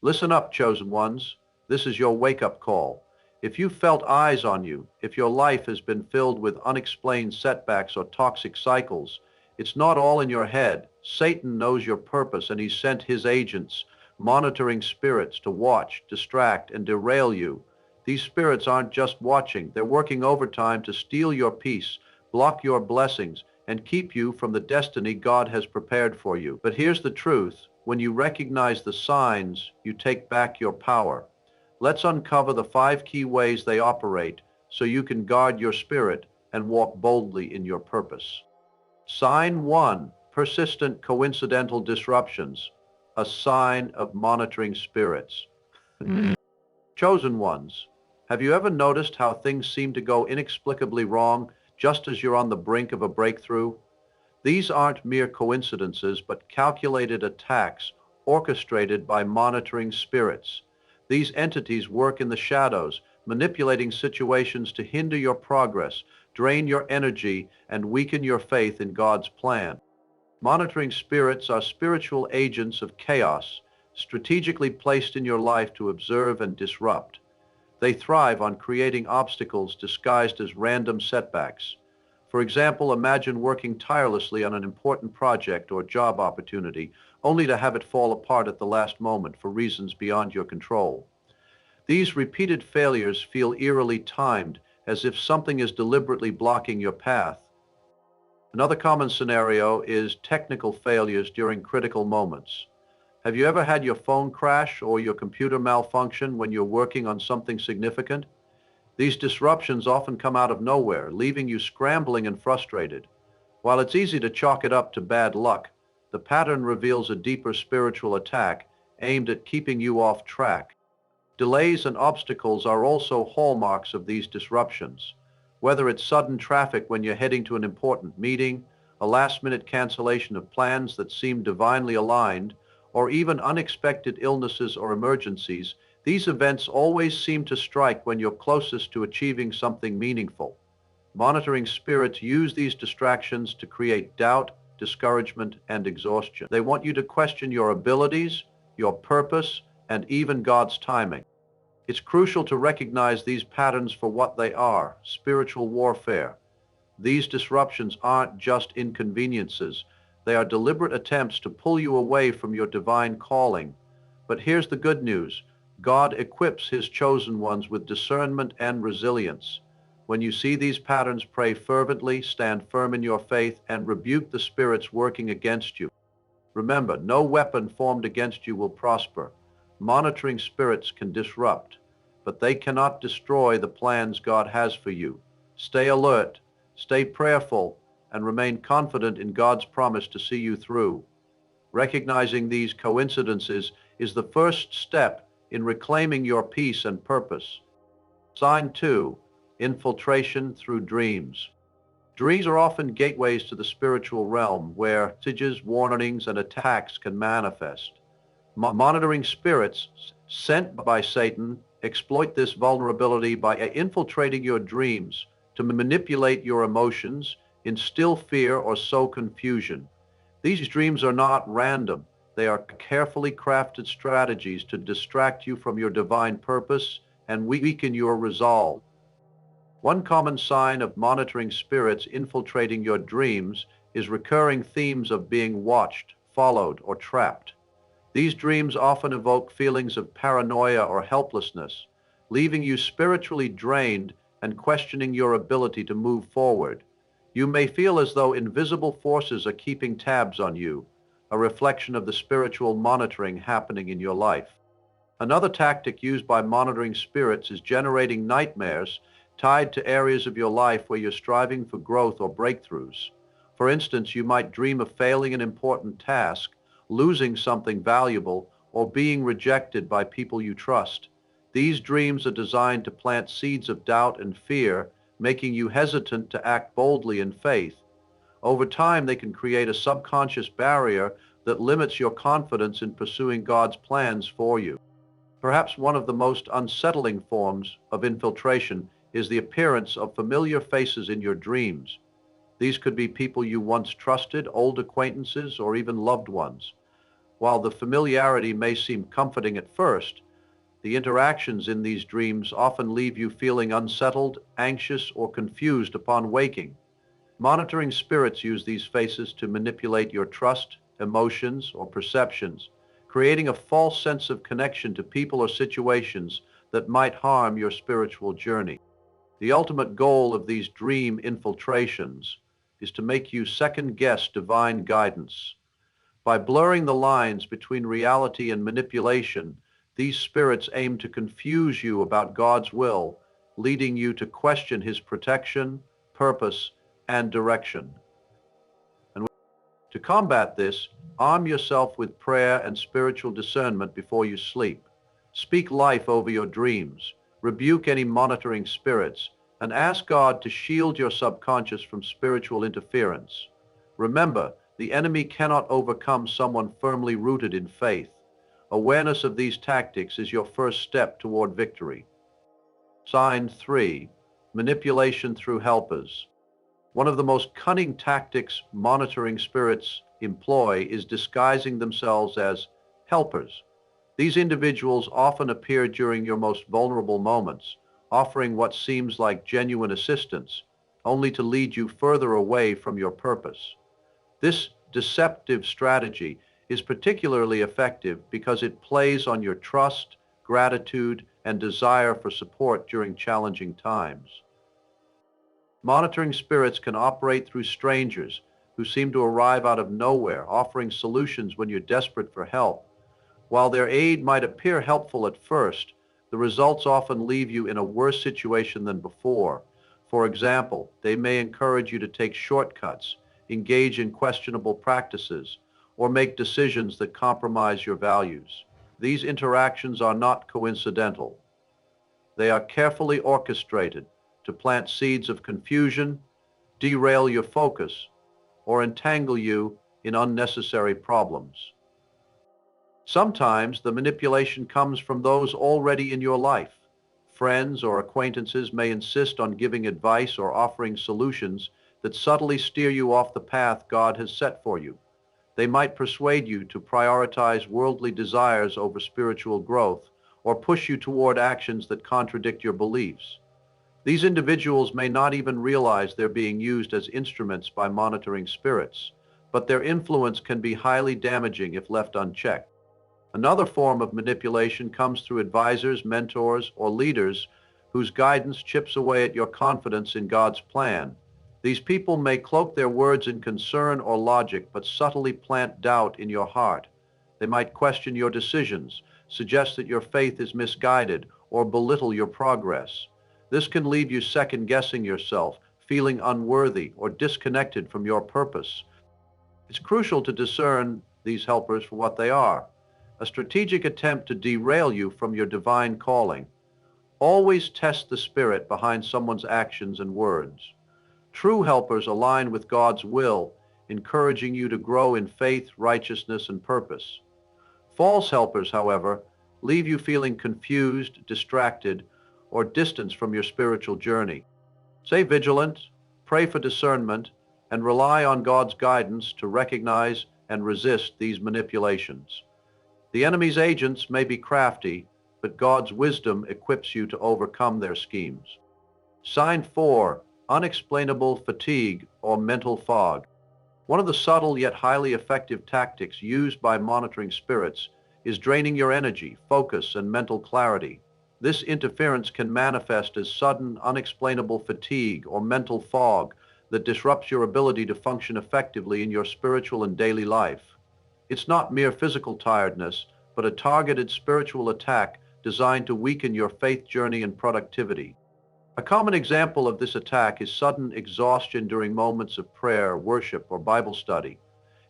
Listen up, chosen ones. This is your wake-up call. If you felt eyes on you, if your life has been filled with unexplained setbacks or toxic cycles, it's not all in your head. Satan knows your purpose, and he's sent his agents, monitoring spirits, to watch, distract, and derail you. These spirits aren't just watching, they're working overtime to steal your peace, block your blessings, and keep you from the destiny God has prepared for you. But here's the truth. When you recognize the signs, you take back your power. Let's uncover the 5 key ways they operate so you can guard your spirit and walk boldly in your purpose. Sign 1, persistent coincidental disruptions, a sign of monitoring spirits. Chosen ones, have you ever noticed how things seem to go inexplicably wrong just as you're on the brink of a breakthrough? These aren't mere coincidences, but calculated attacks orchestrated by monitoring spirits. These entities work in the shadows, manipulating situations to hinder your progress, drain your energy, and weaken your faith in God's plan. Monitoring spirits are spiritual agents of chaos, strategically placed in your life to observe and disrupt. They thrive on creating obstacles disguised as random setbacks. For example, imagine working tirelessly on an important project or job opportunity, only to have it fall apart at the last moment for reasons beyond your control. These repeated failures feel eerily timed, as if something is deliberately blocking your path. Another common scenario is technical failures during critical moments. Have you ever had your phone crash or your computer malfunction when you're working on something significant? These disruptions often come out of nowhere, leaving you scrambling and frustrated. While it's easy to chalk it up to bad luck, the pattern reveals a deeper spiritual attack aimed at keeping you off track. Delays and obstacles are also hallmarks of these disruptions. Whether it's sudden traffic when you're heading to an important meeting, a last-minute cancellation of plans that seem divinely aligned, or even unexpected illnesses or emergencies, these events always seem to strike when you're closest to achieving something meaningful. Monitoring spirits use these distractions to create doubt, discouragement, and exhaustion. They want you to question your abilities, your purpose, and even God's timing. It's crucial to recognize these patterns for what they are: spiritual warfare. These disruptions aren't just inconveniences. They are deliberate attempts to pull you away from your divine calling. But here's the good news. God equips his chosen ones with discernment and resilience. When you see these patterns, pray fervently, stand firm in your faith, and rebuke the spirits working against you. Remember, no weapon formed against you will prosper. Monitoring spirits can disrupt, but they cannot destroy the plans God has for you. Stay alert, stay prayerful, and remain confident in God's promise to see you through. Recognizing these coincidences is the first step in reclaiming your peace and purpose. Sign 2, infiltration through dreams. Dreams are often gateways to the spiritual realm where messages, warnings, and attacks can manifest. Monitoring spirits sent by Satan exploit this vulnerability by infiltrating your dreams to manipulate your emotions, instill fear, or sow confusion. These dreams are not random. They are carefully crafted strategies to distract you from your divine purpose and weaken your resolve. One common sign of monitoring spirits infiltrating your dreams is recurring themes of being watched, followed, or trapped. These dreams often evoke feelings of paranoia or helplessness, leaving you spiritually drained and questioning your ability to move forward. You may feel as though invisible forces are keeping tabs on you, a reflection of the spiritual monitoring happening in your life. Another tactic used by monitoring spirits is generating nightmares tied to areas of your life where you're striving for growth or breakthroughs. For instance, you might dream of failing an important task, losing something valuable, or being rejected by people you trust. These dreams are designed to plant seeds of doubt and fear, making you hesitant to act boldly in faith. Over time, they can create a subconscious barrier that limits your confidence in pursuing God's plans for you. Perhaps one of the most unsettling forms of infiltration is the appearance of familiar faces in your dreams. These could be people you once trusted, old acquaintances, or even loved ones. While the familiarity may seem comforting at first, the interactions in these dreams often leave you feeling unsettled, anxious, or confused upon waking. Monitoring spirits use these phases to manipulate your trust, emotions, or perceptions, creating a false sense of connection to people or situations that might harm your spiritual journey. The ultimate goal of these dream infiltrations is to make you second-guess divine guidance. By blurring the lines between reality and manipulation, these spirits aim to confuse you about God's will, leading you to question His protection, purpose, and direction. And to combat this, arm yourself with prayer and spiritual discernment before you sleep. Speak life over your dreams, rebuke any monitoring spirits, and ask God to shield your subconscious from spiritual interference. Remember, the enemy cannot overcome someone firmly rooted in faith. Awareness of these tactics is your first step toward victory. Sign 3. Manipulation through helpers. One of the most cunning tactics monitoring spirits employ is disguising themselves as helpers. These individuals often appear during your most vulnerable moments, offering what seems like genuine assistance, only to lead you further away from your purpose. This deceptive strategy is particularly effective because it plays on your trust, gratitude, and desire for support during challenging times. Monitoring spirits can operate through strangers who seem to arrive out of nowhere, offering solutions when you're desperate for help. While their aid might appear helpful at first, the results often leave you in a worse situation than before. For example, they may encourage you to take shortcuts, engage in questionable practices, or make decisions that compromise your values. These interactions are not coincidental. They are carefully orchestrated to plant seeds of confusion, derail your focus, or entangle you in unnecessary problems. Sometimes the manipulation comes from those already in your life. Friends or acquaintances may insist on giving advice or offering solutions that subtly steer you off the path God has set for you. They might persuade you to prioritize worldly desires over spiritual growth, or push you toward actions that contradict your beliefs. These individuals may not even realize they're being used as instruments by monitoring spirits, but their influence can be highly damaging if left unchecked. Another form of manipulation comes through advisors, mentors, or leaders whose guidance chips away at your confidence in God's plan. These people may cloak their words in concern or logic, but subtly plant doubt in your heart. They might question your decisions, suggest that your faith is misguided, or belittle your progress. This can leave you second-guessing yourself, feeling unworthy or disconnected from your purpose. It's crucial to discern these helpers for what they are: a strategic attempt to derail you from your divine calling. Always test the spirit behind someone's actions and words. True helpers align with God's will, encouraging you to grow in faith, righteousness, and purpose. False helpers, however, leave you feeling confused, distracted, or distanced from your spiritual journey. Stay vigilant, pray for discernment, and rely on God's guidance to recognize and resist these manipulations. The enemy's agents may be crafty, but God's wisdom equips you to overcome their schemes. Sign 4. Unexplainable fatigue or mental fog. One of the subtle yet highly effective tactics used by monitoring spirits is draining your energy, focus, and mental clarity. This interference can manifest as sudden, unexplainable fatigue or mental fog that disrupts your ability to function effectively in your spiritual and daily life. It's not mere physical tiredness, but a targeted spiritual attack designed to weaken your faith journey and productivity. A common example of this attack is sudden exhaustion during moments of prayer, worship, or Bible study.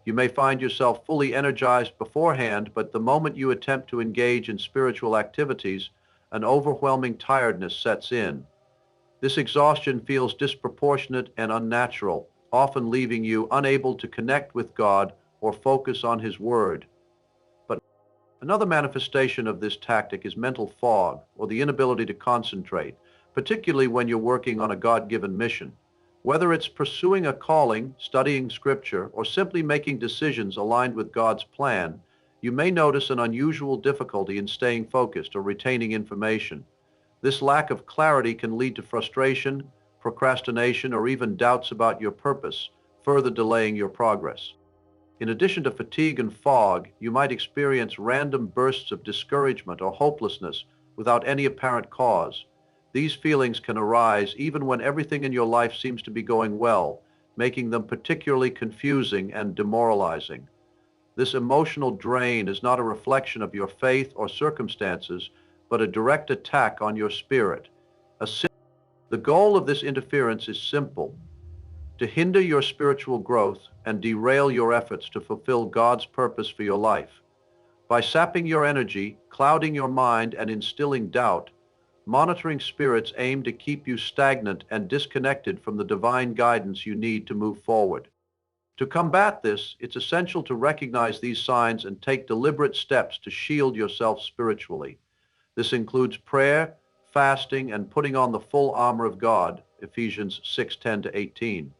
You may find yourself fully energized beforehand, but the moment you attempt to engage in spiritual activities, an overwhelming tiredness sets in. This exhaustion feels disproportionate and unnatural, often leaving you unable to connect with God or focus on His Word. But another manifestation of this tactic is mental fog, or the inability to concentrate, particularly when you're working on a God-given mission. Whether it's pursuing a calling, studying Scripture, or simply making decisions aligned with God's plan, You may notice an unusual difficulty in staying focused or retaining information. This lack of clarity can lead to frustration, procrastination, or even doubts about your purpose, further delaying your progress. In addition to fatigue and fog, you might experience random bursts of discouragement or hopelessness without any apparent cause. These feelings can arise even when everything in your life seems to be going well, making them particularly confusing and demoralizing. This emotional drain is not a reflection of your faith or circumstances, but a direct attack on your spirit. The goal of this interference is simple: to hinder your spiritual growth and derail your efforts to fulfill God's purpose for your life. By sapping your energy, clouding your mind, and instilling doubt, monitoring spirits aim to keep you stagnant and disconnected from the divine guidance you need to move forward. To combat this, it's essential to recognize these signs and take deliberate steps to shield yourself spiritually. This includes prayer, fasting, and putting on the full armor of God, Ephesians 6:10-18.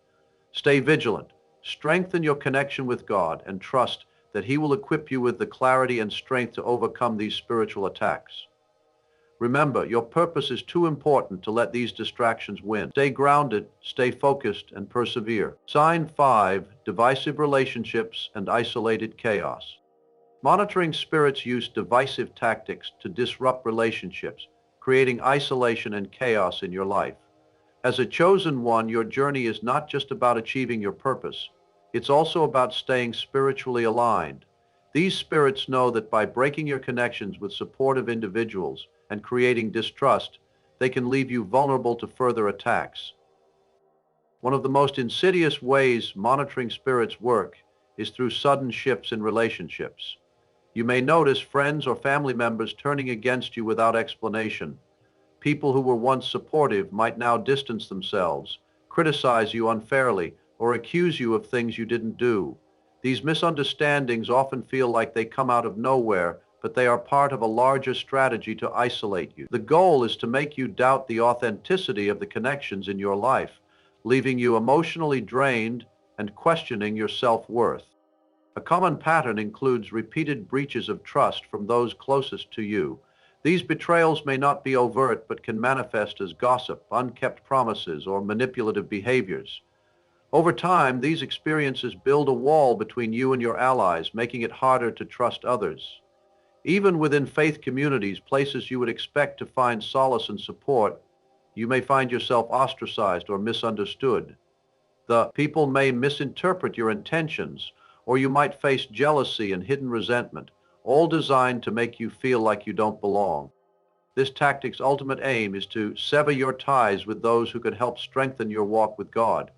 Stay vigilant, strengthen your connection with God, and trust that He will equip you with the clarity and strength to overcome these spiritual attacks. Remember, your purpose is too important to let these distractions win. Stay grounded, stay focused, and persevere. Sign 5, divisive relationships and isolated chaos. Monitoring spirits use divisive tactics to disrupt relationships, creating isolation and chaos in your life. As a chosen one, your journey is not just about achieving your purpose. It's also about staying spiritually aligned. These spirits know that by breaking your connections with supportive individuals and creating distrust, they can leave you vulnerable to further attacks. One of the most insidious ways monitoring spirits work is through sudden shifts in relationships. You may notice friends or family members turning against you without explanation. People who were once supportive might now distance themselves, criticize you unfairly, or accuse you of things you didn't do. These misunderstandings often feel like they come out of nowhere, but they are part of a larger strategy to isolate you. The goal is to make you doubt the authenticity of the connections in your life, leaving you emotionally drained and questioning your self-worth. A common pattern includes repeated breaches of trust from those closest to you. These betrayals may not be overt, but can manifest as gossip, unkept promises, or manipulative behaviors. Over time, these experiences build a wall between you and your allies, making it harder to trust others. Even within faith communities, places you would expect to find solace and support, you may find yourself ostracized or misunderstood. The people may misinterpret your intentions, or you might face jealousy and hidden resentment, all designed to make you feel like you don't belong. This tactic's ultimate aim is to sever your ties with those who could help strengthen your walk with God.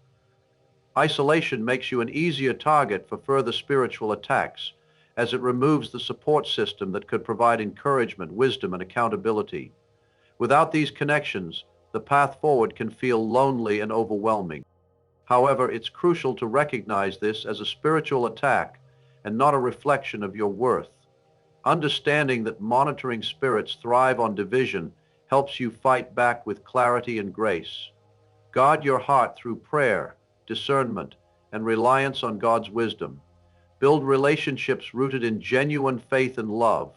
Isolation makes you an easier target for further spiritual attacks, as it removes the support system that could provide encouragement, wisdom, and accountability. Without these connections, the path forward can feel lonely and overwhelming. However, it's crucial to recognize this as a spiritual attack and not a reflection of your worth. Understanding that monitoring spirits thrive on division helps you fight back with clarity and grace. Guard your heart through prayer, discernment, and reliance on God's wisdom. Build relationships rooted in genuine faith and love,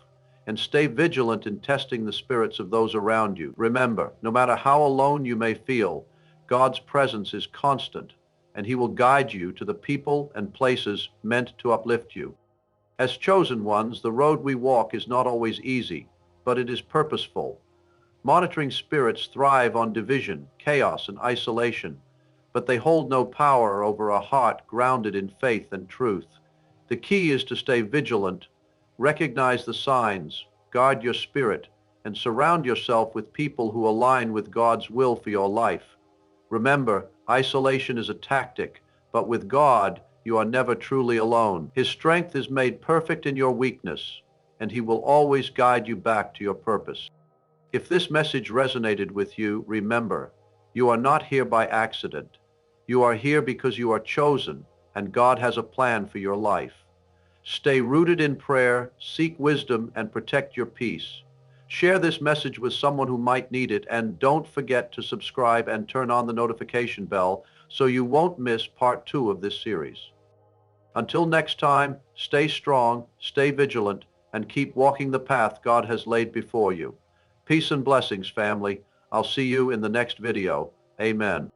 and stay vigilant in testing the spirits of those around you. Remember, no matter how alone you may feel, God's presence is constant, and He will guide you to the people and places meant to uplift you. As chosen ones, the road we walk is not always easy, but it is purposeful. Monitoring spirits thrive on division, chaos, and isolation, but they hold no power over a heart grounded in faith and truth. The key is to stay vigilant, recognize the signs, guard your spirit, and surround yourself with people who align with God's will for your life. Remember, isolation is a tactic, but with God, you are never truly alone. His strength is made perfect in your weakness, and He will always guide you back to your purpose. If this message resonated with you, remember, you are not here by accident. You are here because you are chosen, and God has a plan for your life. Stay rooted in prayer, seek wisdom, and protect your peace. Share this message with someone who might need it, and don't forget to subscribe and turn on the notification bell so you won't miss part 2 of this series. Until next time, stay strong, stay vigilant, and keep walking the path God has laid before you. Peace and blessings, family. I'll see you in the next video. Amen.